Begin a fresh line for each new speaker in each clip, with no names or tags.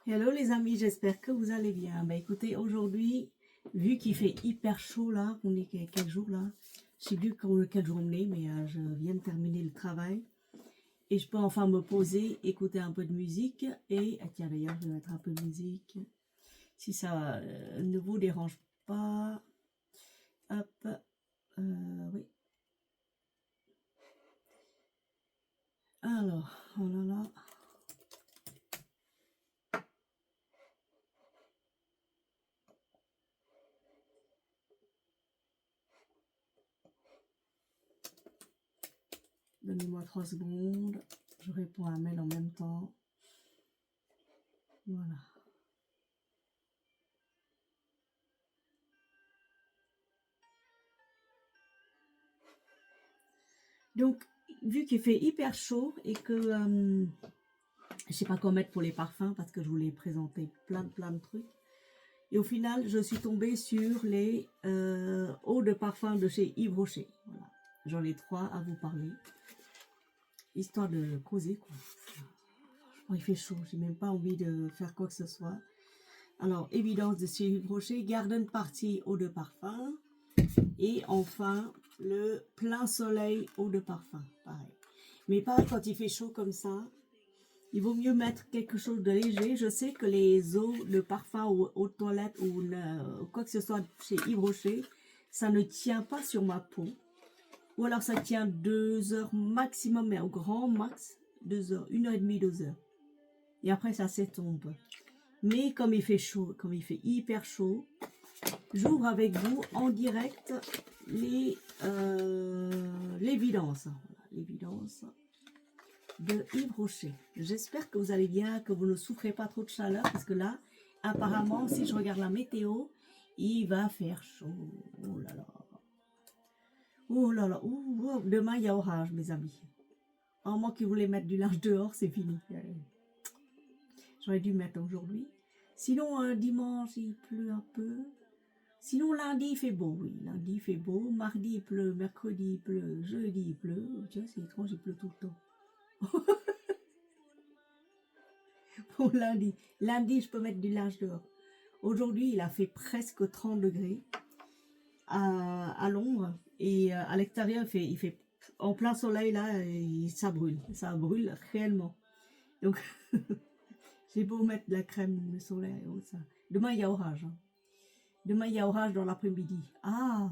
Hello les amis, j'espère que vous allez bien. Bah écoutez, aujourd'hui, vu qu'il fait hyper chaud là, on est quel jour là? Je sais plus quel jour on est, mais je viens de terminer le travail. Et je peux enfin me poser, écouter un peu de musique. Et tiens d'ailleurs, je vais mettre un peu de musique. Si ça ne vous dérange pas. Hop, oui. Alors, oh là là. Donnez-moi 3 secondes. Je réponds à un mail en même temps. Voilà. Donc, vu qu'il fait hyper chaud et que je sais pas quoi mettre pour les parfums parce que je voulais présenter plein de trucs. Et au final, je suis tombée sur les eaux de parfum de chez Yves Rocher. Voilà. J'en ai 3 à vous parler. Histoire de causer, quoi. Franchement, il fait chaud. J'ai même pas envie de faire quoi que ce soit. Alors, évidence de chez Yves Rocher. Garden Party eau de parfum. Et enfin, le plein soleil eau de parfum. Pareil. Mais pareil, quand il fait chaud comme ça, il vaut mieux mettre quelque chose de léger. Je sais que les eaux de parfum aux toilettes ou quoi que ce soit chez Yves Rocher, ça ne tient pas sur ma peau. Ou alors ça tient 2 heures maximum, mais au grand max, 2 heures, 1h30, 2 heures. Et après ça s'étombe. Mais comme il fait chaud, comme il fait hyper chaud, j'ouvre avec vous en direct l'évidence. Voilà, l'évidence de Yves Rocher. J'espère que vous allez bien, que vous ne souffrez pas trop de chaleur, parce que là, apparemment, si je regarde la météo, il va faire chaud. Oh là là. Oh là là. Demain, il y a orage, mes amis. En moi qui voulais mettre du linge dehors, c'est fini. J'aurais dû mettre aujourd'hui. Sinon, dimanche, il pleut un peu. Sinon, lundi, il fait beau, oui. Lundi, il fait beau. Mardi, il pleut. Mercredi, il pleut. Jeudi, il pleut. Tiens, c'est étrange, il pleut tout le temps. Pour lundi. Lundi, je peux mettre du linge dehors. Aujourd'hui, il a fait presque 30 degrés à l'ombre. Et à l'extérieur, il fait en plein soleil, là, ça brûle. Ça brûle réellement. Donc, j'ai beau mettre de la crème le soleil et autres, ça. Demain, il y a orage. Hein. Demain, il y a orage dans l'après-midi. Ah!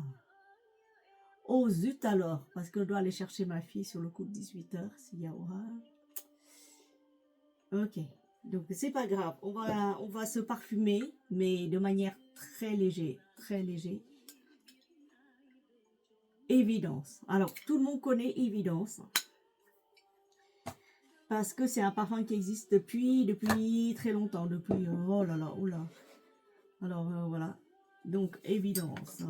Oh zut alors! Parce que je dois aller chercher ma fille sur le coup de 18h s'il y a orage. Ok. Donc, c'est pas grave. On va se parfumer, mais de manière très léger. Très léger. Évidence. Alors, tout le monde connaît Évidence. Parce que c'est un parfum qui existe depuis très longtemps. Depuis, oh là là, oh là. Alors, voilà. Donc, Évidence.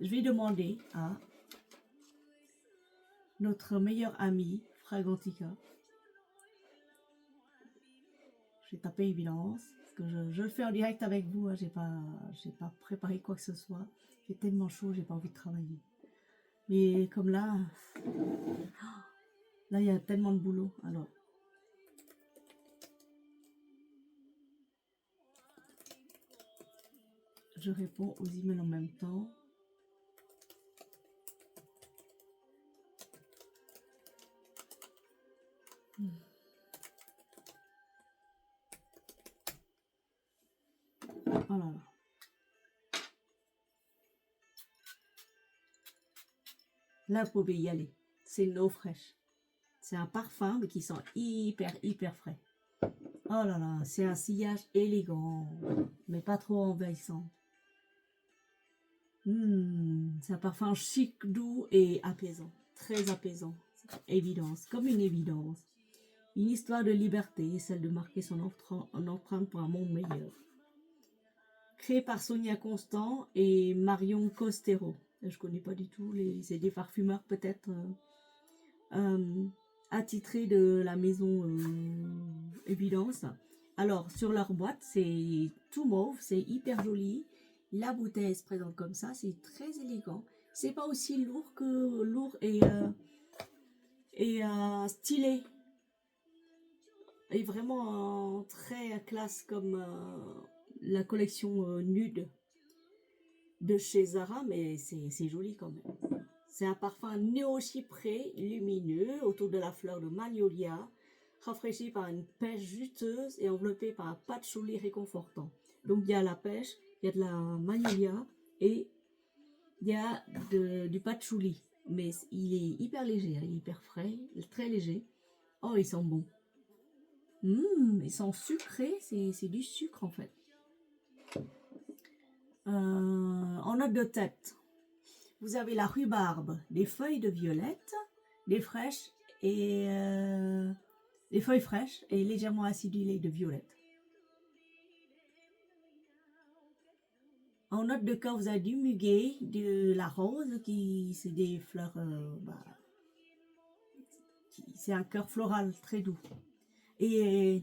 Je vais demander à notre meilleur ami, Fragrantica. Je vais taper Évidence. Parce que je le fais en direct avec vous. Hein, j'ai pas préparé quoi que ce soit. Il fait tellement chaud, j'ai pas envie de travailler. Mais comme là, il y a tellement de boulot. Alors, je réponds aux emails en même temps. Oh là là. Là, vous pouvez y aller. C'est une eau fraîche. C'est un parfum, mais qui sent hyper frais. Oh là là, c'est un sillage élégant, mais pas trop envahissant. C'est un parfum chic, doux et apaisant. Très apaisant. Évidence, comme une évidence. Une histoire de liberté, celle de marquer son empreinte pour un monde meilleur. Créé par Sonia Constant et Marion Costero. Je connais pas du tout, c'est des parfumeurs peut-être attitrés de la maison Évidence. Alors, sur leur boîte, c'est tout mauve, c'est hyper joli. La bouteille se présente comme ça, c'est très élégant. C'est pas aussi lourd et stylé. Et vraiment très classe comme la collection nude de chez Zara, mais c'est joli quand même. C'est un parfum néo-chypré, lumineux, autour de la fleur de magnolia, rafraîchi par une pêche juteuse et enveloppé par un patchouli réconfortant. Donc il y a la pêche, il y a de la magnolia et il y a du patchouli. Mais il est hyper léger, il est hyper frais, très léger. Oh, il sent bon. Il sent sucré, c'est du sucre en fait. En note de tête, vous avez la rhubarbe, des feuilles de violette, des fraîches et des feuilles fraîches et légèrement acidulées de violette. En note de cœur, vous avez du muguet, de la rose, qui c'est des fleurs, c'est un cœur floral très doux et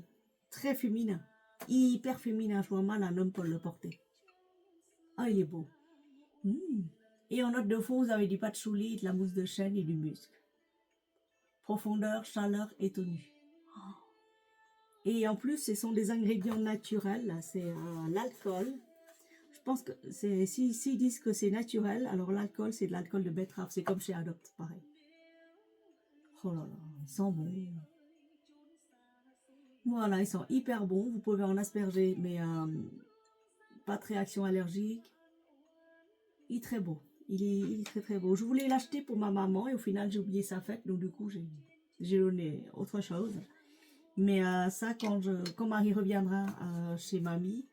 très féminin, hyper féminin. Je vois mal un homme pour le porter. Ah, il est beau. Et en note de fond, vous avez du patchouli, de la mousse de chêne et du musc. Profondeur, chaleur et tenue. Et en plus, ce sont des ingrédients naturels. C'est l'alcool. Je pense que s'ils disent que c'est naturel, alors l'alcool, c'est de l'alcool de betterave. C'est comme chez Adopt, pareil. Oh là là, ils sont bons. Voilà, ils sont hyper bons. Vous pouvez en asperger, mais pas de réaction allergique. Il est très beau. Il est très très beau. Je voulais l'acheter pour ma maman et au final, j'ai oublié sa fête. Donc du coup, j'ai donné autre chose. Mais ça, quand Marie reviendra chez mamie,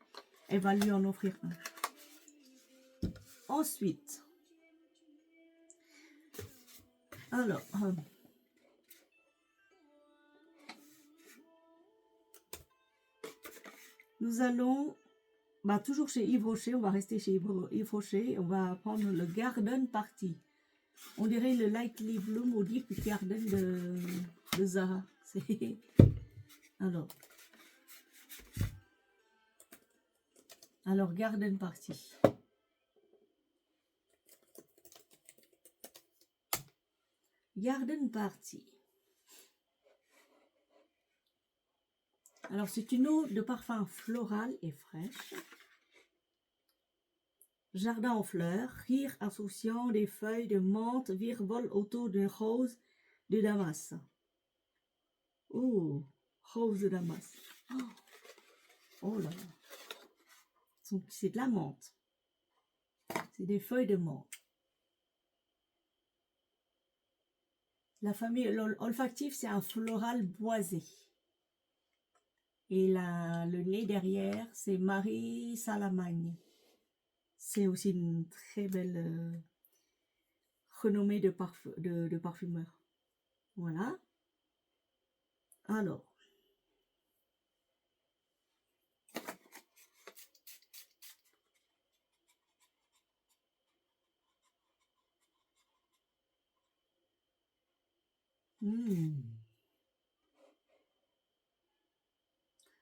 elle va lui en offrir un. Ensuite, alors, nous allons, toujours chez Yves Rocher, on va rester chez Yves Rocher, on va prendre le Garden Party. On dirait le Lightly Bloom ou Deep Garden de Zara. Alors, Garden Party. Garden Party. Alors, c'est une eau de parfum floral et fraîche. Jardin en fleurs, rire insouciant des feuilles de menthe virevolent autour d'une rose de Damas. Oh, rose de Damas. Oh là là. C'est de la menthe. C'est des feuilles de menthe. La famille olfactive, c'est un floral boisé. Et le nez derrière, c'est Marie Salamagne. C'est aussi une très belle renommée de parfumeur. Voilà. Alors.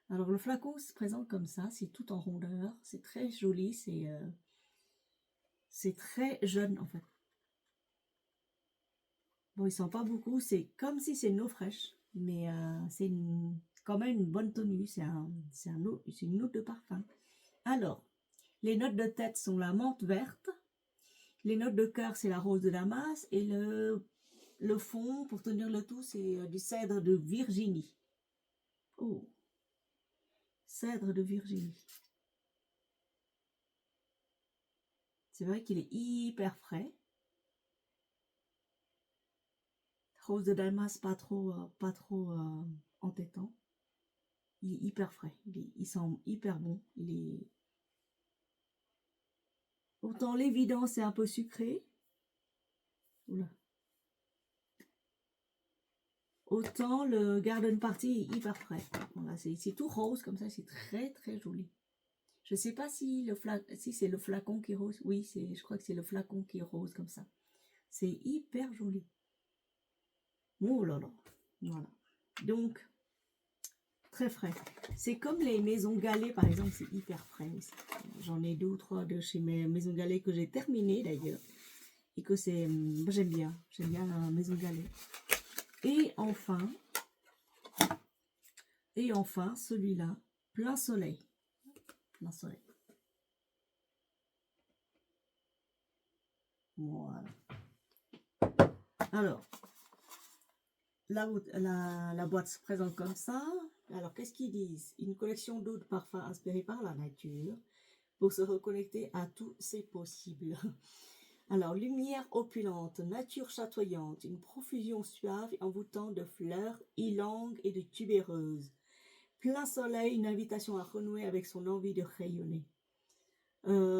Alors le flacon se présente comme ça, c'est tout en rondeur, c'est très joli, c'est très jeune en fait. Bon, il sent pas beaucoup, c'est comme si c'est une eau fraîche, mais c'est quand même une bonne tenue, c'est une note de parfum. Alors, les notes de tête sont la menthe verte, les notes de cœur c'est la rose de Damas, et le fond, pour tenir le tout, c'est du cèdre de Virginie. Oh, cèdre de Virginie. C'est vrai qu'il est hyper frais. Rose de Damas, pas trop entêtant. Il est hyper frais. Il sent hyper bon. Autant l'évidence c'est un peu sucré. Oula. Autant le Garden Party est hyper frais. Voilà, c'est tout rose comme ça, c'est très très joli. Je sais pas si c'est le flacon qui est rose. Oui, je crois que c'est le flacon qui est rose comme ça. C'est hyper joli. Oh là là. Voilà. Donc, très frais. C'est comme les maisons galets, par exemple, c'est hyper frais aussi. J'en ai 2 ou 3 de chez mes maisons galets que j'ai terminé d'ailleurs. Et que c'est... J'aime bien la maison galet. Et enfin, Et enfin, celui-là, plein soleil. Plein soleil. Voilà. Alors, la boîte se présente comme ça. Alors, qu'est-ce qu'ils disent? Une collection d'eau de parfum inspirée par la nature pour se reconnecter à tous ces possibles. Alors, lumière opulente, nature chatoyante, une profusion suave et envoûtante de fleurs, ylang et de tubéreuses. Plein soleil, une invitation à renouer avec son envie de rayonner.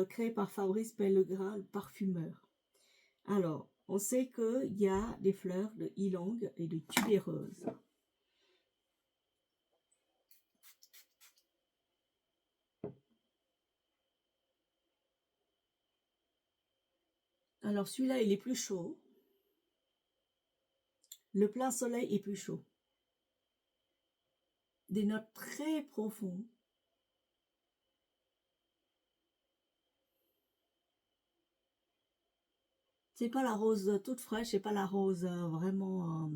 Créé par Fabrice Pellegrin, le parfumeur. Alors, on sait qu'il y a des fleurs de ylang et de tubéreuses. Alors, celui-là, il est plus chaud. Le plein soleil est plus chaud. Des notes très profondes. C'est pas la rose toute fraîche, c'est pas la rose vraiment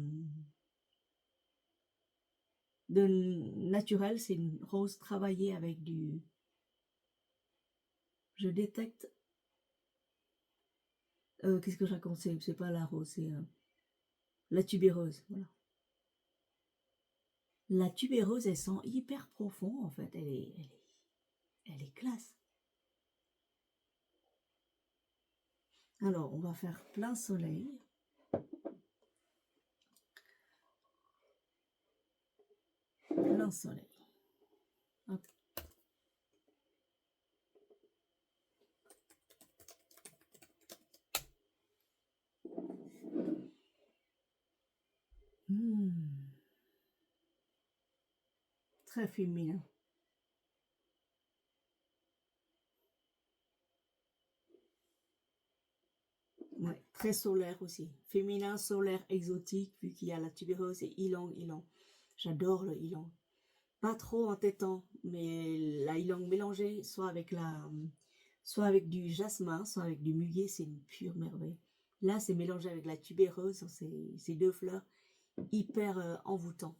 de naturel, c'est une rose travaillée avec du... Je détecte... Qu'est-ce que je raconte? C'est pas la rose, c'est la tubéreuse, voilà. La tubéreuse, elle sent hyper profond, en fait, elle est classe. Alors, on va faire plein soleil. Plein soleil. Hop. Très féminin. Ouais, très solaire aussi. Féminin, solaire, exotique, vu qu'il y a la tubéreuse et ylang. J'adore le ylang. Pas trop entêtant, mais la ylang mélangée, soit avec du jasmin, soit avec du muguet, c'est une pure merveille. Là, c'est mélangé avec la tubéreuse, ces deux fleurs hyper envoûtants.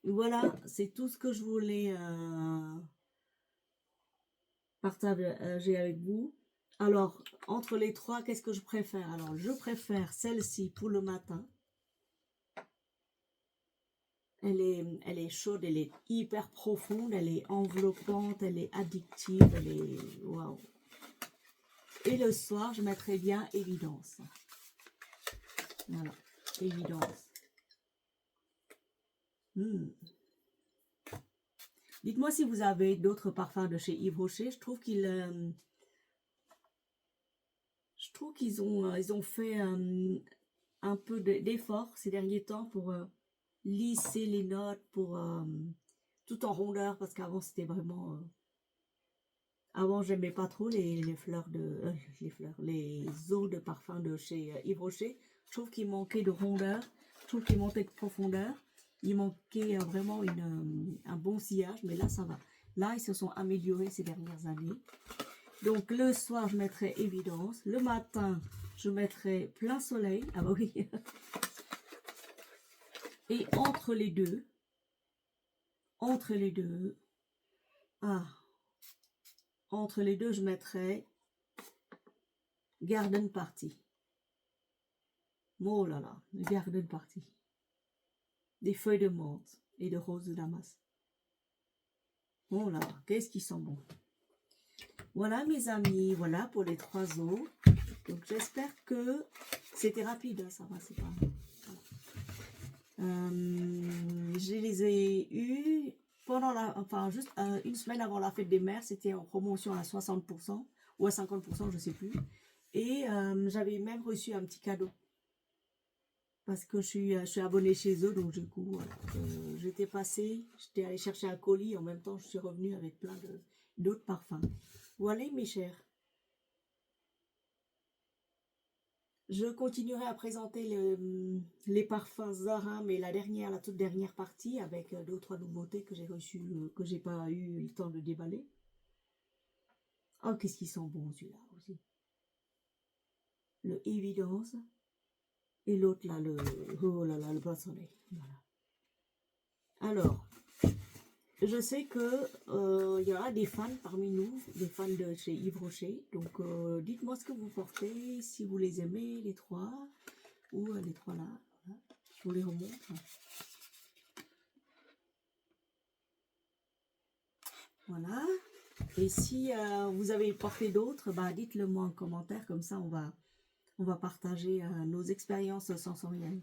Voilà, c'est tout ce que je voulais partager avec vous. Alors, entre les trois, qu'est-ce que je préfère? Alors, je préfère celle-ci pour le matin. Elle est chaude, elle est hyper profonde, elle est enveloppante, elle est addictive, elle est... Waouh! Et le soir, je mettrai bien évidence. Voilà, évidence. Dites-moi si vous avez d'autres parfums de chez Yves Rocher. Je trouve qu'ils ont fait un peu d'effort ces derniers temps pour lisser les notes, pour tout en rondeur, parce qu'avant c'était vraiment... avant j'aimais pas trop les fleurs de... les eaux de parfum de chez Yves Rocher. Je trouve qu'il manquait de rondeur, je trouve qu'il manquait de profondeur. Il manquait vraiment un bon sillage, mais là ça va. Là, ils se sont améliorés ces dernières années. Donc, le soir, je mettrai évidence. Le matin, je mettrai plein soleil. Ah bah oui. Et entre les deux, entre les deux, je mettrai Garden Party. Oh là là, le Garden Party. Des feuilles de menthe et de rose de Damas. Oh là là, qu'est-ce qui sent bon. Voilà mes amis, voilà pour les 3 eaux. Donc j'espère que c'était rapide, hein, ça va, c'est pas... Je les ai eus pendant juste une semaine avant la fête des mères. C'était en promotion à 60% ou à 50%, je sais plus. Et j'avais même reçu un petit cadeau parce que je suis abonnée chez eux, donc du coup voilà, j'étais allée chercher un colis, en même temps je suis revenue avec plein d'autres parfums. Voilà mes chers. Je continuerai à présenter les parfums Zara, mais la toute dernière partie, avec 2 ou 3 nouveautés que j'ai reçues, que j'ai pas eu le temps de déballer. Oh, qu'est-ce qu'ils sont bons celui-là aussi. Le Évidence. Et l'autre là, oh là là, le bas soleil. Voilà. Alors, je sais que il y aura des fans parmi nous, des fans de chez Yves Rocher. Donc, dites-moi ce que vous portez, si vous les aimez, les trois, ou les trois là. Voilà. Je vous les remontre. Voilà. Et si vous avez porté d'autres, bah, dites-le moi en commentaire, comme ça on va partager nos expériences sensorielles.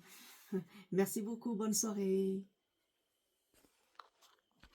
Merci beaucoup, bonne soirée.